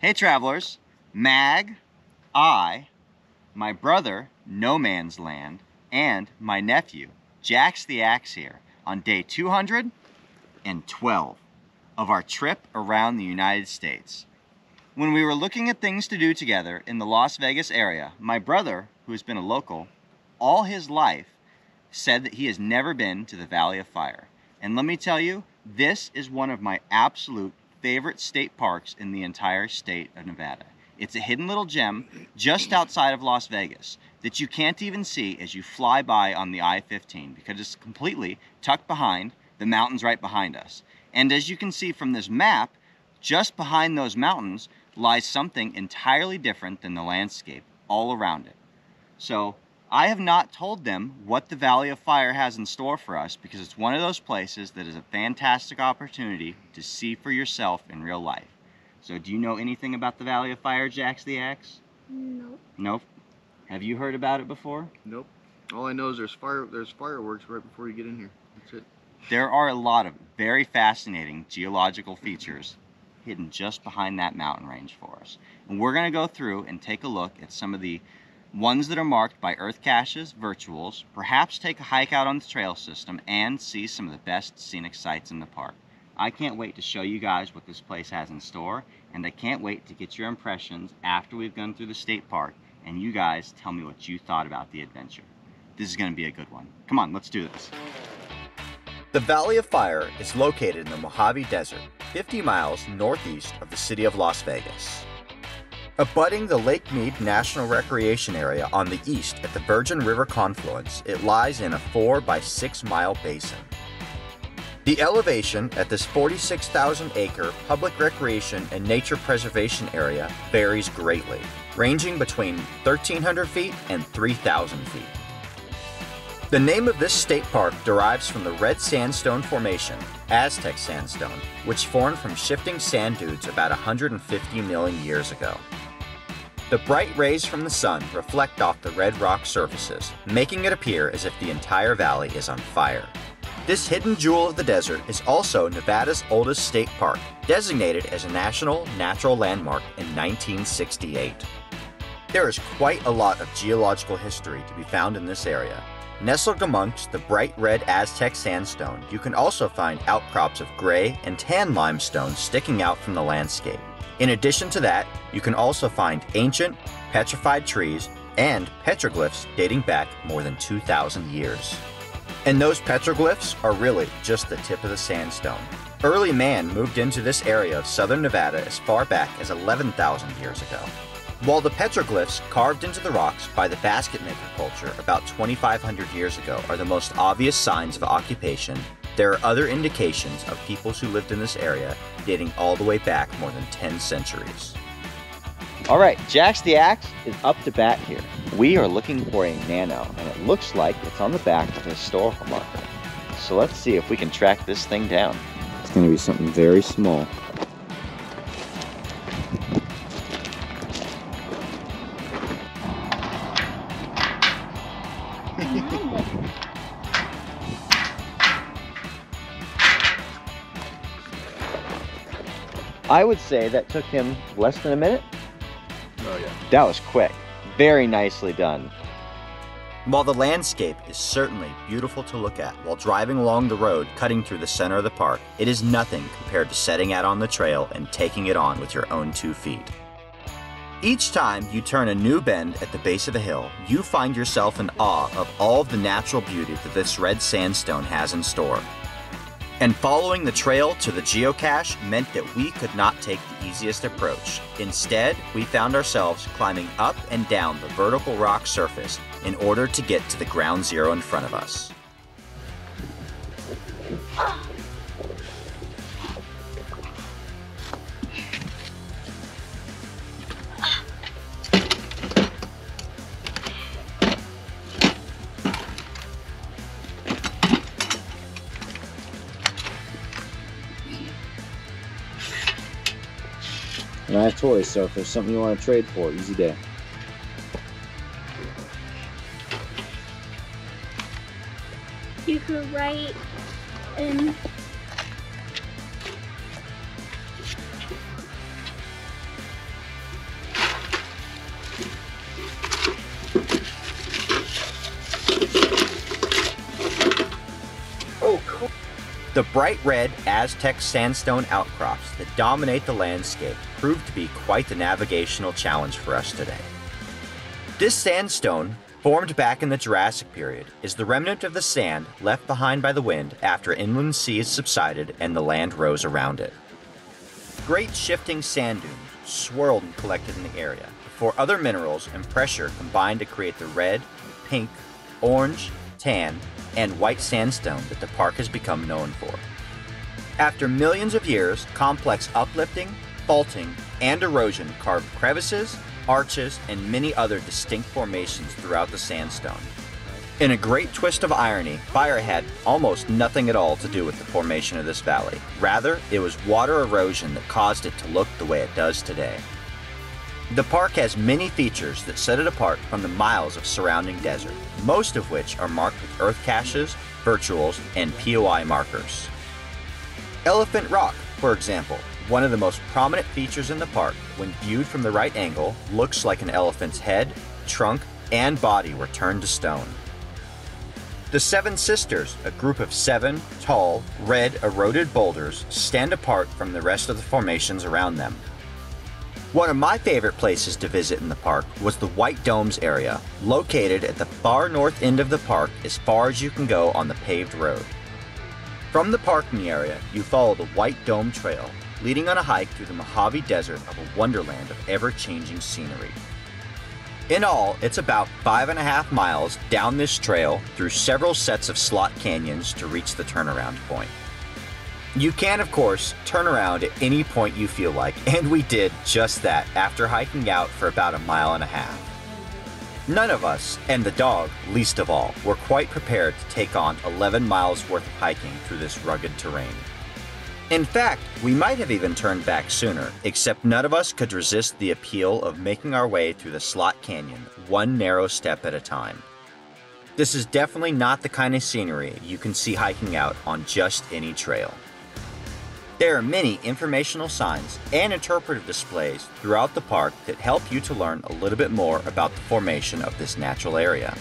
Hey travelers, Mag, I, my brother, NoMansLand, and my nephew, JaxTheAxe here on day 212 of our trip around the United States. When we were looking at things to do together in the Las Vegas area, my brother, who has been a local all his life, said that he has never been to the Valley of Fire. And let me tell you, this is one of my absolute favorite state parks in the entire state of Nevada. It's a hidden little gem just outside of Las Vegas that you can't even see as you fly by on the I-15 because it's completely tucked behind the mountains right behind us. And as you can see from this map, just behind those mountains lies something entirely different than the landscape all around it. So I have not told them what the Valley of Fire has in store for us because it's one of those places that is a fantastic opportunity to see for yourself in real life. So do you know anything about the Valley of Fire, JaxTheAxe? Nope. Nope. Have you heard about it before? Nope. All I know is there's fireworks right before you get in here. That's it. There are a lot of very fascinating geological features hidden just behind that mountain range for us. And we're going to go through and take a look at some of the ones that are marked by earth caches, virtuals, perhaps take a hike out on the trail system, and see some of the best scenic sights in the park. I can't wait to show you guys what this place has in store, and I can't wait to get your impressions after we've gone through the state park, and you guys tell me what you thought about the adventure. This is going to be a good one. Come on, let's do this. The Valley of Fire is located in the Mojave Desert, 50 miles northeast of the city of Las Vegas. Abutting the Lake Mead National Recreation Area on the east at the Virgin River confluence, it lies in a 4 by 6 mile basin. The elevation at this 46,000-acre public recreation and nature preservation area varies greatly, ranging between 1,300 feet and 3,000 feet. The name of this state park derives from the red sandstone formation, Aztec sandstone, which formed from shifting sand dunes about 150 million years ago. The bright rays from the sun reflect off the red rock surfaces, making it appear as if the entire valley is on fire. This hidden jewel of the desert is also Nevada's oldest state park, designated as a National Natural Landmark in 1968. There is quite a lot of geological history to be found in this area. Nestled amongst the bright red Aztec sandstone, you can also find outcrops of gray and tan limestone sticking out from the landscape. In addition to that, you can also find ancient, petrified trees and petroglyphs dating back more than 2,000 years. And those petroglyphs are really just the tip of the sandstone. Early man moved into this area of southern Nevada as far back as 11,000 years ago. While the petroglyphs carved into the rocks by the basket maker culture about 2,500 years ago are the most obvious signs of occupation, there are other indications of peoples who lived in this area dating all the way back more than 10 centuries. All right, JaxTheAxe is up to bat here. We are looking for a nano, and it looks like it's on the back of a historical marker. So let's see if we can track this thing down. It's going to be something very small. I would say that took him less than a minute. Oh yeah. That was quick. Very nicely done. While the landscape is certainly beautiful to look at while driving along the road cutting through the center of the park, it is nothing compared to setting out on the trail and taking it on with your own 2 feet. Each time you turn a new bend at the base of a hill, you find yourself in awe of all of the natural beauty that this red sandstone has in store. And following the trail to the geocache meant that we could not take the easiest approach. Instead, we found ourselves climbing up and down the vertical rock surface in order to get to the ground zero in front of us. And I have toys, so if there's something you want to trade for, easy day. You could write in The bright red Aztec sandstone outcrops that dominate the landscape proved to be quite the navigational challenge for us today. This sandstone, formed back in the Jurassic period, is the remnant of the sand left behind by the wind after inland seas subsided and the land rose around it. Great shifting sand dunes swirled and collected in the area before other minerals and pressure combined to create the red, pink, orange, tan, and white sandstone that the park has become known for. After millions of years, complex uplifting, faulting, and erosion carved crevices, arches, and many other distinct formations throughout the sandstone. In a great twist of irony, fire had almost nothing at all to do with the formation of this valley. Rather, it was water erosion that caused it to look the way it does today. The park has many features that set it apart from the miles of surrounding desert, most of which are marked with earth caches, virtuals, and POI markers. Elephant Rock, for example, one of the most prominent features in the park, when viewed from the right angle, looks like an elephant's head, trunk, and body were turned to stone. The Seven Sisters, a group of 7 tall, red, eroded boulders, stand apart from the rest of the formations around them. One of my favorite places to visit in the park was the White Domes area, located at the far north end of the park as far as you can go on the paved road. From the parking area, you follow the White Dome Trail, leading on a hike through the Mojave Desert of a wonderland of ever-changing scenery. In all, it's about 5.5 miles down this trail through several sets of slot canyons to reach the turnaround point. You can, of course, turn around at any point you feel like, and we did just that after hiking out for about 1.5 miles. None of us, and the dog least of all, were quite prepared to take on 11 miles worth of hiking through this rugged terrain. In fact, we might have even turned back sooner, except none of us could resist the appeal of making our way through the slot canyon, one narrow step at a time. This is definitely not the kind of scenery you can see hiking out on just any trail. There are many informational signs and interpretive displays throughout the park that help you to learn a little bit more about the formation of this natural area.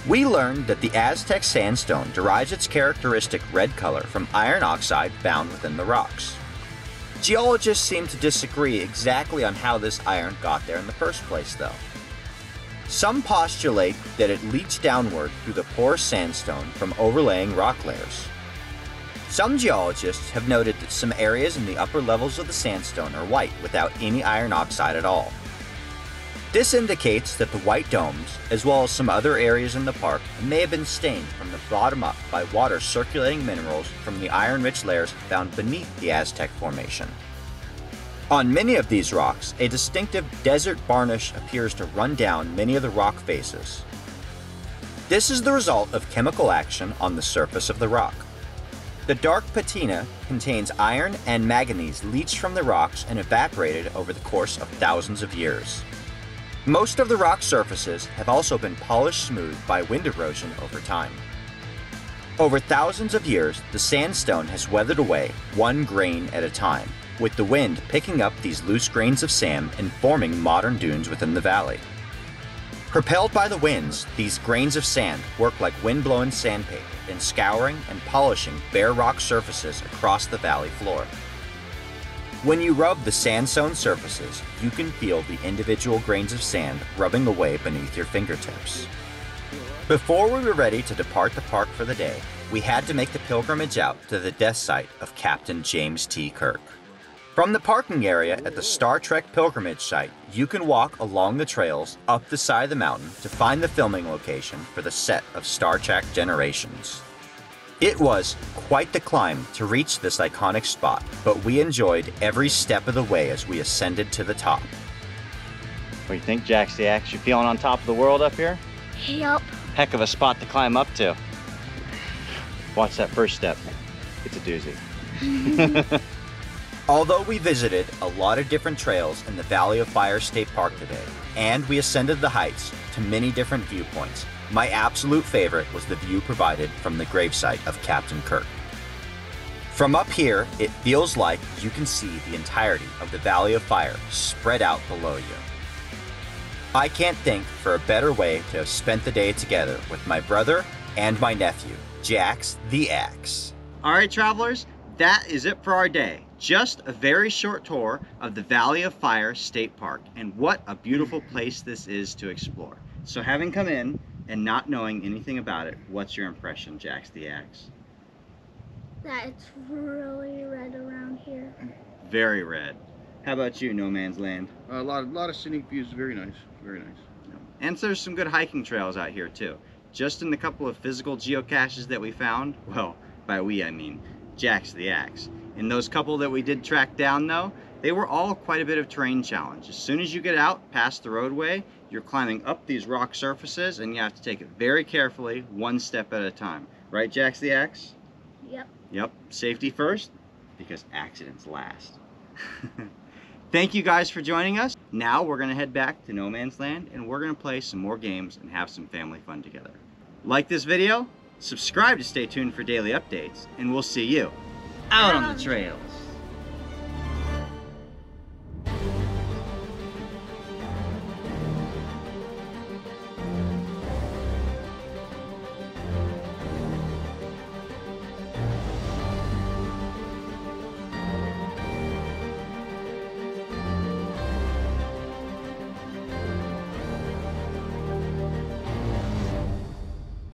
We learned that the Aztec sandstone derives its characteristic red color from iron oxide found within the rocks. Geologists seem to disagree exactly on how this iron got there in the first place, though. Some postulate that it leached downward through the porous sandstone from overlaying rock layers. Some geologists have noted that some areas in the upper levels of the sandstone are white without any iron oxide at all. This indicates that the White Domes, as well as some other areas in the park, may have been stained from the bottom up by water circulating minerals from the iron-rich layers found beneath the Aztec Formation. On many of these rocks, a distinctive desert varnish appears to run down many of the rock faces. This is the result of chemical action on the surface of the rock. The dark patina contains iron and manganese leached from the rocks and evaporated over the course of thousands of years. Most of the rock surfaces have also been polished smooth by wind erosion over time. Over thousands of years, the sandstone has weathered away 1 grain at a time, with the wind picking up these loose grains of sand and forming modern dunes within the valley. Propelled by the winds, these grains of sand work like wind-blown sandpaper in scouring and polishing bare rock surfaces across the valley floor. When you rub the sandstone surfaces, you can feel the individual grains of sand rubbing away beneath your fingertips. Before we were ready to depart the park for the day, we had to make the pilgrimage out to the death site of Captain James T. Kirk. From the parking area at the Star Trek pilgrimage site, you can walk along the trails up the side of the mountain to find the filming location for the set of Star Trek Generations. It was quite the climb to reach this iconic spot, but we enjoyed every step of the way as we ascended to the top. What do you think, JaxTheAxe? You feeling on top of the world up here? Yep. Heck of a spot to climb up to. Watch that first step. It's a doozy. Although we visited a lot of different trails in the Valley of Fire State Park today, and we ascended the heights to many different viewpoints, my absolute favorite was the view provided from the gravesite of Captain Kirk. From up here, it feels like you can see the entirety of the Valley of Fire spread out below you. I can't think for a better way to have spent the day together with my brother and my nephew, JaxTheAxe. All right, travelers, that is it for our day. Just a very short tour of the Valley of Fire State Park, and what a beautiful place this is to explore. So having come in and not knowing anything about it, what's your impression, JaxTheAxe? That it's really red around here. Very red. How about you, NoMansLand? A lot of scenic views. Very nice. Very nice. And there's some good hiking trails out here too. Just in the couple of physical geocaches that we found, well, by we I mean JaxTheAxe. In those couple that we did track down though, they were all quite a bit of terrain challenge. As soon as you get out past the roadway, you're climbing up these rock surfaces and you have to take it very carefully, one step at a time. Right, JaxTheAxe? Yep. Yep, safety first, because accidents last. Thank you guys for joining us. Now we're gonna head back to NoMansLand and we're gonna play some more games and have some family fun together. Like this video, subscribe to stay tuned for daily updates, and we'll see you out on the trails.